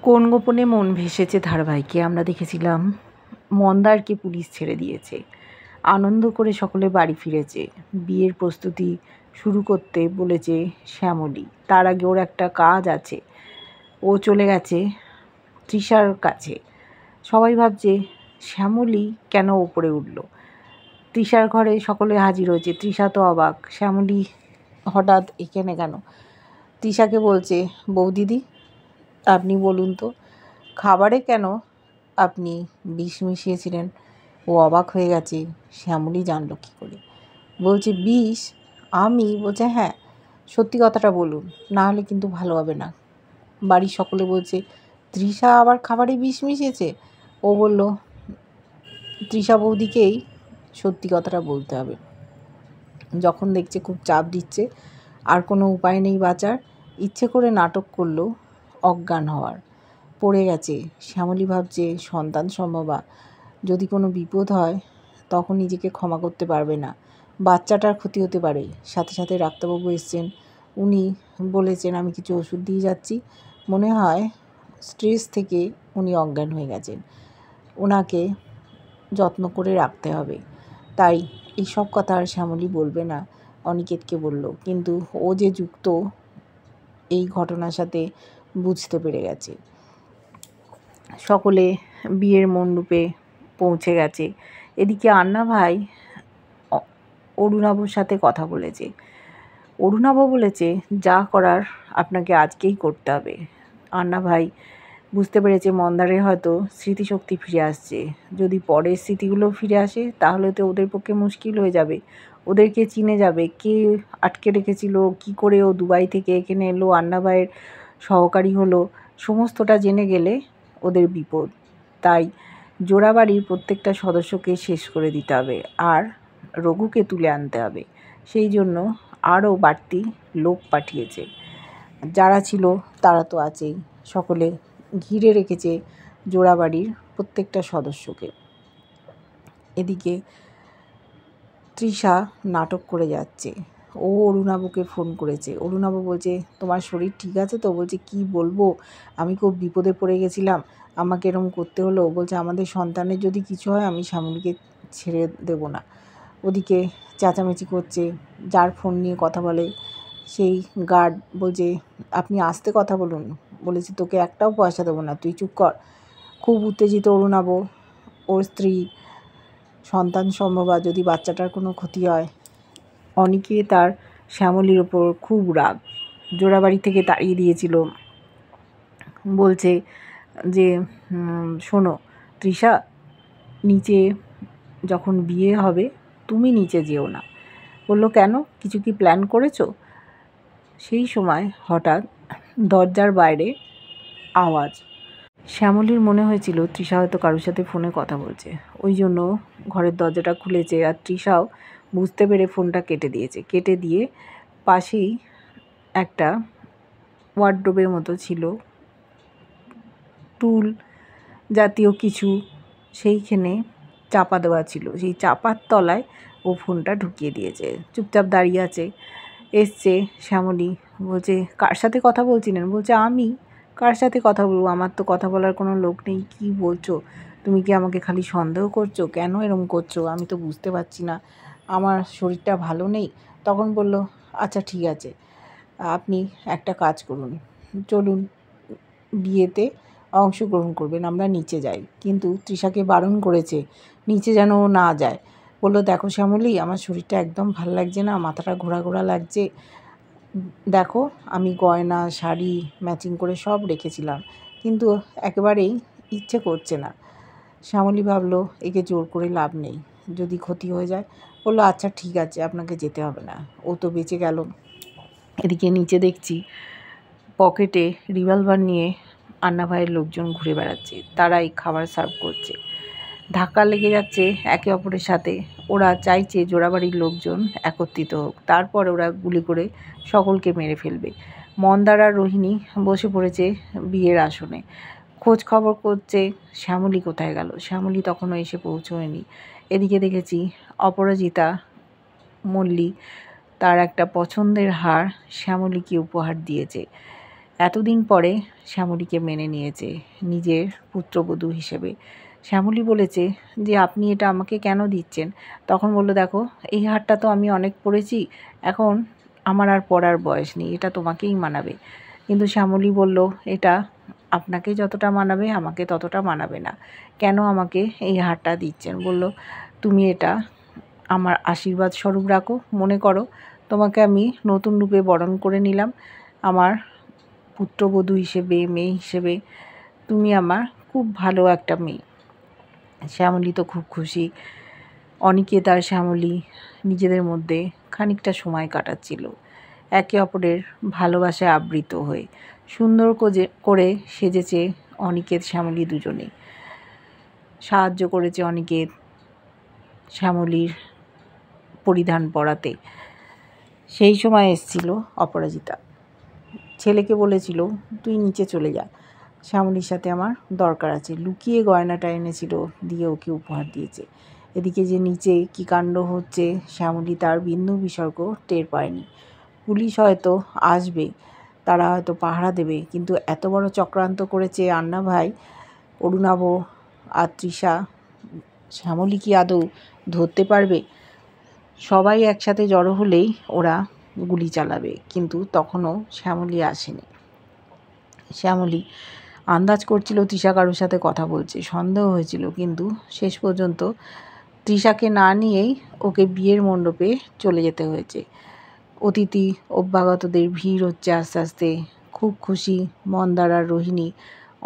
কোন গোপনে মন ভেসেছে ধারাবাহিকে আমরা দেখেছিলাম মন্দারকে পুলিশ ছেড়ে দিয়েছে। আনন্দ করে সকলে বাড়ি ফিরেছে। বিয়ের প্রস্তুতি শুরু করতে বলেছে শ্যামলী। তার আগে ওর একটা কাজ আছে। ও চলে গেছে তৃষার কাছে। সবাই ভাবছে শ্যামলী কেন ওপরে উঠল। তৃষার ঘরে সকলে হাজির হয়েছে। তৃষা তো অবাক, শ্যামলী হঠাৎ এখানে কেন। তৃষাকে বলছে, বৌদিদি আপনি বলুন তো খাবারে কেন আপনি বিষ মিশিয়েছিলেন। ও অবাক হয়ে গেছে, শ্যামলী জানলো কী করে। বলছে বিষ? আমি? বলছে হ্যাঁ, সত্যি কথাটা বলুন, না হলে কিন্তু ভালো হবে না। বাড়ির সকলে বলছে তৃষা আবার খাবারে বিষ মিশিয়েছে। ও বলল তৃষা বৌদিকেই সত্যি কথাটা বলতে হবে। যখন দেখছে খুব চাপ দিচ্ছে, আর কোনো উপায় নেই বাঁচার, ইচ্ছে করে নাটক করলো অজ্ঞান হওয়ার। পড়ে গেছে। শ্যামলী ভাবছে সন্তান সম্ভবা, যদি কোনো বিপদ হয় তখন নিজেকে ক্ষমা করতে পারবে না, বাচ্চাটার ক্ষতি হতে পারে। সাথে সাথে ডাক্তারবাবু এসছেন, উনি বলেছেন আমি কিছু ওষুধ দিয়ে যাচ্ছি। মনে হয় স্ট্রেস থেকে উনি অজ্ঞান হয়ে গেছেন, ওনাকে যত্ন করে রাখতে হবে। তাই এইসব কথা আর শ্যামলী বলবে না, অনিকেতকে বলল। কিন্তু ও যে যুক্ত এই ঘটনার সাথে বুঝতে পেরে গেছে। সকলে বিয়ের মণ্ডপে পৌঁছে গেছে। এদিকে আন্না ভাই অরুণাবর সাথে কথা বলেছে। অরুণাব বলেছে যা করার আপনাকে আজকেই করতে হবে। আন্না ভাই বুঝতে পেরেছে মন্দারের হয়তো স্মৃতিশক্তি ফিরে আসছে। যদি পরের স্মৃতিগুলো ফিরে আসে তাহলে তো ওদের পক্ষে মুশকিল হয়ে যাবে। ওদেরকে চিনে যাবে, কে আটকে রেখেছিল, কি করে ও দুবাই থেকে এখানে এলো, আন্না ভাইয়ের সহকারী হলো, সমস্তটা জেনে গেলে ওদের বিপদ। তাই জোড়াবাড়ির প্রত্যেকটা সদস্যকে শেষ করে দিতে হবে, আর রঘুকে তুলে আনতে হবে। সেই জন্য আরও বাড়তি লোক পাঠিয়েছে। যারা ছিল তারা তো আছেই, সকলে ঘিরে রেখেছে জোড়াবাড়ির প্রত্যেকটা সদস্যকে। এদিকে তৃষা নাটক করে যাচ্ছে। ও অরুণাবকে ফোন করেছে। অরুণাব বলছে তোমার শরীর ঠিক আছে তো? বলছে কি বলবো, আমি খুব বিপদে পড়ে গেছিলাম, আমাকে এরকম করতে হলো। বলছে আমাদের সন্তানের যদি কিছু হয় আমি শ্যামলীকে ছেড়ে দেব না। ওদিকে চেঁচামেচি করছে। যার ফোন নিয়ে কথা বলে সেই গার্ড বলছে আপনি আস্তে কথা বলুন। বলেছে তোকে একটাও পয়সা দেবো না, তুই চুপ কর। খুব উত্তেজিত অরুণাব। ওর স্ত্রী সন্তান সম্ভবা, যদি বাচ্চাটার কোনো ক্ষতি হয়। অনেকে তার শ্যামলীর ওপর খুব রাগ, জোড়াবাড়ি থেকে তাড়িয়ে দিয়েছিল। বলছে যে শোনো তৃষা, নিচে যখন বিয়ে হবে তুমি নিচে যেও না। বললো কেন, কিছু কি প্ল্যান করেছো? সেই সময় হঠাৎ দরজার বাইরে আওয়াজ। শ্যামলীর মনে হয়েছিল তৃষা হয়তো কারোর সাথে ফোনে কথা বলছে, ওই জন্য ঘরের দরজাটা খুলেছে। আর তৃষাও বুঝতে পেরে ফোনটা কেটে দিয়েছে। কেটে দিয়ে পাশেই একটা ওয়ার্ডরোবের মতো ছিল, টুল জাতীয় কিছু, সেইখানে চাপা দেওয়া ছিল। সেই চাপার তলায় ও ফোনটা ঢুকিয়ে দিয়েছে। চুপচাপ দাঁড়িয়ে আছে। এসছে শ্যামলী, বলছে কার সাথে কথা বলছিলেন? বলছে আমি কার সাথে কথা বলবো, আমার তো কথা বলার কোনো লোক নেই। কি বলছো তুমি? কি আমাকে খালি সন্দেহ করছো? কেন এরম করছো? আমি তো বুঝতে পারছি না, আমার শরীরটা ভালো নেই। তখন বলল আচ্ছা ঠিক আছে, আপনি একটা কাজ করুন, চলুন বিয়েতে অংশগ্রহণ করবেন, আমরা নিচে যাই। কিন্তু তৃষাকে বারণ করেছে নিচে যেন ও না যায়। বললো দেখো শ্যামলী, আমার শরীরটা একদম ভালো লাগছে না, মাথাটা ঘোরা ঘোরা লাগছে। দেখো আমি গয়না শাড়ি ম্যাচিং করে সব রেখেছিলাম, কিন্তু একেবারেই ইচ্ছে করছে না। শ্যামলী ভাবলো একে জোর করে লাভ নেই, যদি ক্ষতি হয়ে যায়। বললো আচ্ছা ঠিক আছে, আপনাকে যেতে হবে না। ও তো বেঁচে গেল। এদিকে নিচে দেখছি পকেটে রিভলভার নিয়ে আন্না ভাইয়ের লোকজন ঘুরে বেড়াচ্ছে, তারাই খাবার সার্ভ করছে। ধাক্কা লেগে যাচ্ছে একে অপরের সাথে। ওরা চাইছে জোড়াবাড়ির লোকজন একত্রিত হোক, তারপর ওরা গুলি করে সকলকে মেরে ফেলবে। মন্দার আর রোহিণী বসে পড়েছে বিয়ের আসনে, খোঁজ খবর করছে শ্যামলী কোথায় গেল। শ্যামলী তখনও এসে পৌঁছয়নি। এদিকে দেখেছি অপরাজিতা মল্লিক তার একটা পছন্দের হার শ্যামলীকে উপহার দিয়েছে। এতদিন পরে শ্যামলীকে মেনে নিয়েছে নিজের পুত্রবধূ হিসেবে। শ্যামলী বলেছে যে আপনি এটা আমাকে কেন দিচ্ছেন? তখন বলল, দেখো এই হারটা তো আমি অনেক পরেছি, এখন আমার আর পরার বয়স নেই, এটা তোমাকেই মানাবে। কিন্তু শ্যামলী বলল, এটা আপনাকে যতটা মানাবে আমাকে ততটা মানাবে না, কেন আমাকে এই হারটা দিচ্ছেন? বলল, তুমি এটা আমার আশীর্বাদ স্বরূপ রাখো, মনে করো তোমাকে আমি নতুন রূপে বরণ করে নিলাম, আমার পুত্রবধূ হিসেবে, মেয়ে হিসেবে তুমি আমার খুব ভালো একটা মেয়ে। শ্যামলী তো খুব খুশি। অনিকেত আর শ্যামলী নিজেদের মধ্যে খানিকটা সময় কাটাচ্ছিল, একে অপরের ভালোবাসায় আবৃত হয়ে। সুন্দর করে সেজেছে অনিকেত শ্যামলী দুজনে। সাহায্য করেছে অনিকেত শ্যামলীর পরিধান পরাতে। সেই সময় এসেছিল অপরাজিতা, ছেলেকে বলেছিল তুই নিচে চলে যা, শ্যামলীর সাথে আমার দরকার আছে। লুকিয়ে গয়নাটা এনেছিল, দিয়ে ওকে উপহার দিয়েছে। এদিকে যে নিচে কী কাণ্ড হচ্ছে শ্যামলী তার বিন্দু বিসর্গ টের পায়নি। পুলিশ হয়তো আসবে, তারা হয়তো পাহারা দেবে, কিন্তু এত বড় চক্রান্ত করেছে আন্না ভাই, অরুণাভ আর তৃষা। শ্যামলী কি আদৌ ধরতে পারবে? সবাই একসাথে জড়ো হলেই ওরা গুলি চালাবে, কিন্তু তখনও শ্যামলী আসেনি। শ্যামলী আন্দাজ করছিল তৃষা কারোর সাথে কথা বলছে, সন্দেহ হয়েছিল, কিন্তু শেষ পর্যন্ত তৃষাকে না নিয়েই ওকে বিয়ের মণ্ডপে চলে যেতে হয়েছে। অতিথি অভ্যাগতদের ভিড় হচ্ছে আস্তে আস্তে। খুব খুশি মন্দার আর রোহিণী,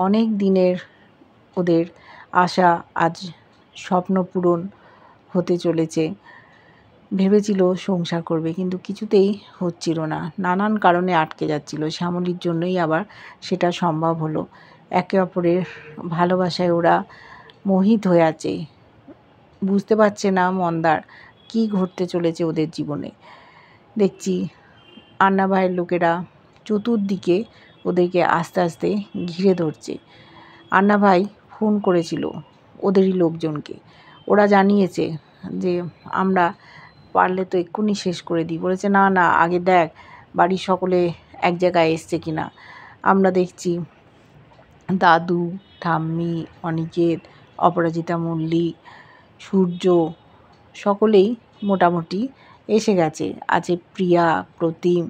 অনেক দিনের ওদের আশা আজ স্বপ্ন পূরণ হতে চলেছে। ভেবেছিল সংসার করবে, কিন্তু কিছুতেই হচ্ছিল না, নানান কারণে আটকে যাচ্ছিল। শ্যামলীর জন্যই আবার সেটা সম্ভব হলো। একে অপরের ভালোবাসায় ওরা মোহিত হয়ে আছে। বুঝতে পারছে না মন্দার কী ঘটতে চলেছে ওদের জীবনে। দেখছি আন্না ভাইয়ের লোকেরা চতুর্দিকে ওদেরকে আস্তে আস্তে ঘিরে ধরছে। আন্না ভাই ফোন করেছিল ওদেরই লোকজনকে, ওরা জানিয়েছে যে আমরা পারলে তো এক্ষুনি শেষ করে দিই। বলেছে না না, আগে দেখ বাড়ির সকলে এক জায়গায় এসছে কিনা। আমরা দেখছি দাদু, ঠাম্মি, অনিকেত, অপরাজিতা মল্লিক, সূর্য সকলেই মোটামুটি এসে গেছে। আছে প্রিয়া, প্রতিম।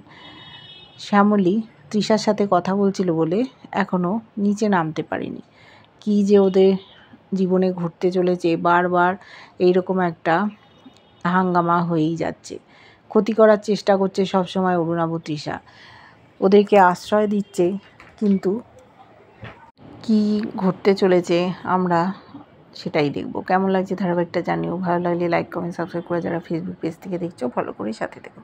শ্যামলী তৃষার সাথে কথা বলছিল বলে এখনও নিচে নামতে পারেনি। কী যে ওদের জীবনে ঘটতে চলেছে, বারবার এইরকম একটা হাঙ্গামা হয়েই যাচ্ছে। ক্ষতি করার চেষ্টা করছে সবসময় অরুণাভ, তৃষা ওদেরকে আশ্রয় দিচ্ছে, কিন্তু কী ঘটতে চলেছে আমরা সেটাই দেখব। কেমন লাগছে ধারাবাহিকটা জানিও। ভালো লাগলে লাইক, কমেন্ট, সাবস্ক্রাইব করে যারা ফেসবুক পেজ থেকে দেখছো ফলো করে সাথে থেকো।